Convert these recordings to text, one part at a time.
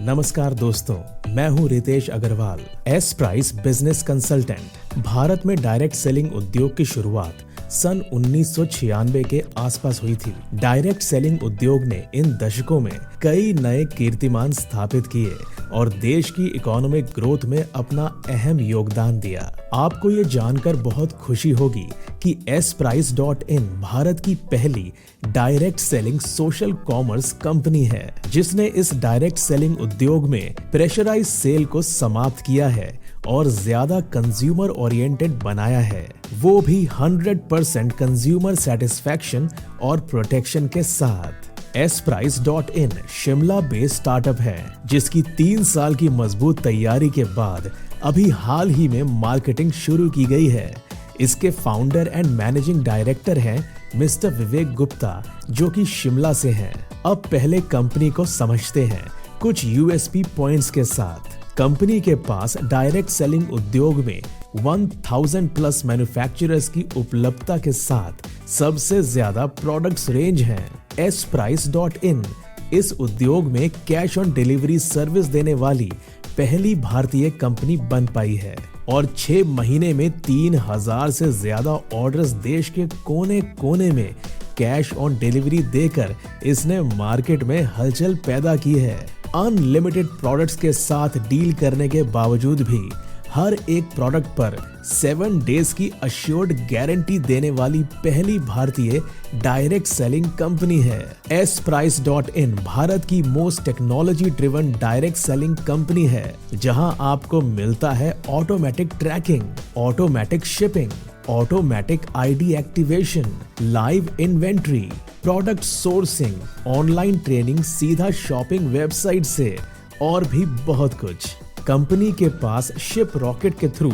नमस्कार दोस्तों, मैं हूं Ritesh Agrawal, S Price business consultant. Bharat में डायरेक्ट सेलिंग उद्योग की शुरुआत सन 1996 के आसपास हुई थी। डायरेक्ट सेलिंग उद्योग ने इन दशकों में कई नए कीर्तिमान स्थापित किए और देश की इकोनॉमिक ग्रोथ में अपना अहम योगदान दिया। आपको ये जानकर बहुत खुशी होगी कि sprice.in भारत की पहली direct selling social commerce company है, जिसने इस डायरेक्ट सेलिंग उद्योग में प्रेशराइज सेल को समाप्त किया है और ज्यादा कंज्यूमर ओरिएंटेड बनाया है, वो भी 100% कंज्यूमर सेटिस्फैक्शन और प्रोटेक्शन के साथ। sprice.in शिमला बेस्ड स्टार्टअप है, जिसकी 3 साल की मजबूत तैयारी के बाद अभी हाल ही में मार्केटिंग शुरू की गई है। इसके फाउंडर एंड मैनेजिंग डायरेक्टर हैं मिस्टर विवेक गुप्ता, जो कि शिमला से हैं। अब पहले कंपनी को समझते हैं कुछ यूएसपी पॉइंट्स के साथ। कंपनी के पास डायरेक्ट सेलिंग उद्योग में 1000 प्लस मैन्युफैक्चरर्स की उपलब्धता के साथ सबसे ज्यादा प्रोडक्ट्स रेंज हैं। sprice.in इस उद्योग में कैश ऑन डिलीवरी सर्विस देने वाली पहली भारतीय कंपनी बन पाई है और 6 महीने में 3000 से ज्यादा ऑर्डर्स देश के कोने कोने में कैश ऑन डिलीवरी देकर इसने मार्केट में हलचल पैदा की है। अनलिमिटेड प्रोडक्ट्स के साथ डील करने के बावजूद भी हर एक प्रोडक्ट पर 7 डेज की अश्योर्ड गारंटी देने वाली पहली भारतीय डायरेक्ट सेलिंग कंपनी है। sprice.in भारत की most technology driven direct selling company है, जहां आपको मिलता है automatic tracking, automatic shipping, automatic ID activation, live inventory, product sourcing, online training सीधा शॉपिंग वेबसाइट से और भी बहुत कुछ। कंपनी के पास शिप रॉकेट के थ्रू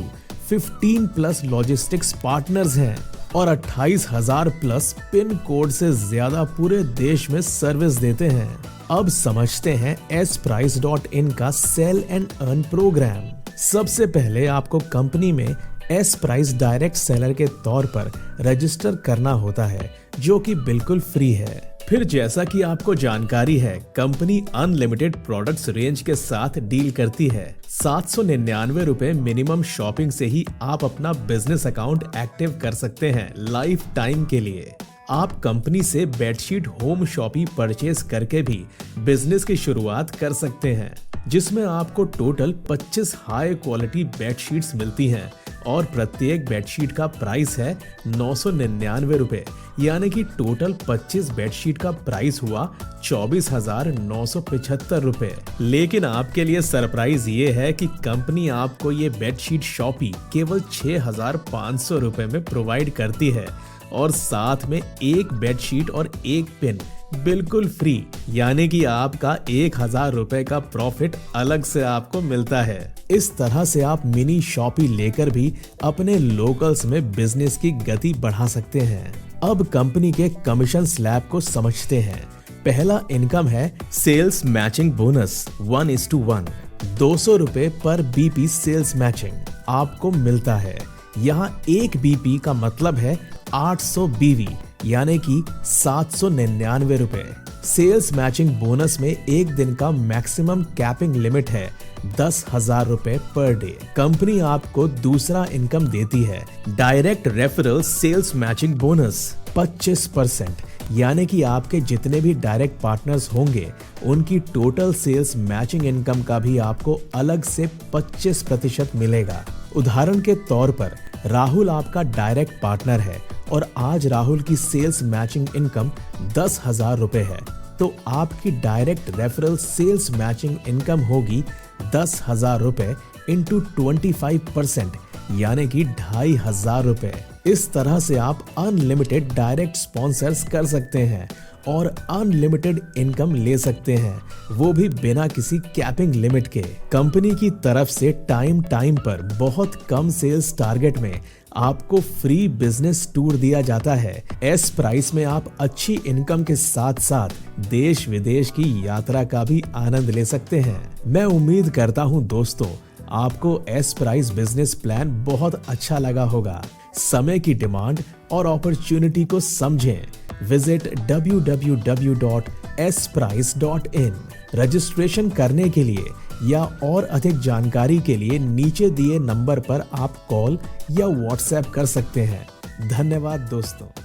15 प्लस लॉजिस्टिक्स पार्टनर्स हैं और 28,000 प्लस पिन कोड से ज्यादा पूरे देश में सर्विस देते हैं। अब समझते हैं sprice.in का सेल एंड अर्न प्रोग्राम। सबसे पहले आपको कंपनी में एस प्राइस डायरेक्ट सेलर के तौर पर रजिस्टर करना होता है, जो कि बिल्कुल फ्री है। फिर जैसा कि आपको जानकारी है, कंपनी अनलिमिटेड प्रोडक्ट्स रेंज के साथ डील करती है। 799 रुपए मिनिमम शॉपिंग से ही आप अपना बिजनेस अकाउंट एक्टिव कर सकते हैं लाइफ टाइम के लिए। आप कंपनी से बेडशीट होम शॉपी परचेज करके भी बिजनेस की शुरुआत कर सकते हैं, जिसमें आपको टोटल 25 हाई क्वालिटी बेडशीट्स मिलती हैं और प्रत्येक बेडशीट का प्राइस है 999 रुपए, यानी कि टोटल 25 बेडशीट का प्राइस हुआ 24,975 रुपए। लेकिन आपके लिए सरप्राइज ये है कि कंपनी आपको ये बेडशीट शॉपी केवल 6,500 रुपए में प्रोवाइड करती है और साथ में एक बेडशीट और एक पिन बिल्कुल फ्री, यानी कि आपका 1,000 रुपए का प्रॉफिट अलग से आपको मिलता है। इस तरह से आप मिनी शॉपी लेकर भी अपने लोकल्स में बिजनेस की गति बढ़ा सकते हैं। अब कंपनी के कमीशन स्लैब को समझते हैं। पहला इनकम है सेल्स मैचिंग बोनस 1:1, 200 रुपए पर बीपी सेल्स मैचिंग आपको मिलता है। यहाँ एक बीपी का मतलब है 800 बीवी, यानी कि 799 रुपए। सेल्स मैचिंग बोनस में एक दिन का मैक्सिमम कैपिंग लिमिट है 10,000 रुपए पर डे। कंपनी आपको दूसरा इनकम देती है direct referral sales matching bonus 25%, यानी कि आपके जितने भी डायरेक्ट पार्टनर्स होंगे उनकी टोटल सेल्स मैचिंग इनकम का भी आपको अलग से 25% मिलेगा। उदाहरण के तौर पर राहुल आपका डायरेक्ट पार्टनर है और आज राहुल की सेल्स मैचिंग इनकम 10,000 रुपए है, तो आपकी direct referral sales matching income होगी 10,000 रुपए इंटू 25%, यानी कि 2,500 रुपए। इस तरह से आप अनलिमिटेड डायरेक्ट स्पॉन्सर्स कर सकते हैं और अनलिमिटेड इनकम ले सकते हैं, वो भी बिना किसी कैपिंग लिमिट के। कंपनी की तरफ से टाइम पर बहुत कम सेल्स टारगेट में आपको फ्री बिजनेस टूर दिया जाता है। एस प्राइस में आप अच्छी इनकम के साथ साथ देश विदेश की यात्रा का भी आनंद ले सकते हैं। मैं उम्मीद करता हूं दोस्तों, आपको एस प्राइस बिजनेस प्लान बहुत अच्छा लगा होगा। समय की डिमांड और अपॉर्चुनिटी को समझें, विजिट www.sprice.in। रजिस्ट्रेशन करने के लिए या और अधिक जानकारी के लिए नीचे दिए नंबर पर आप कॉल या व्हाट्सएप कर सकते हैं। धन्यवाद दोस्तों।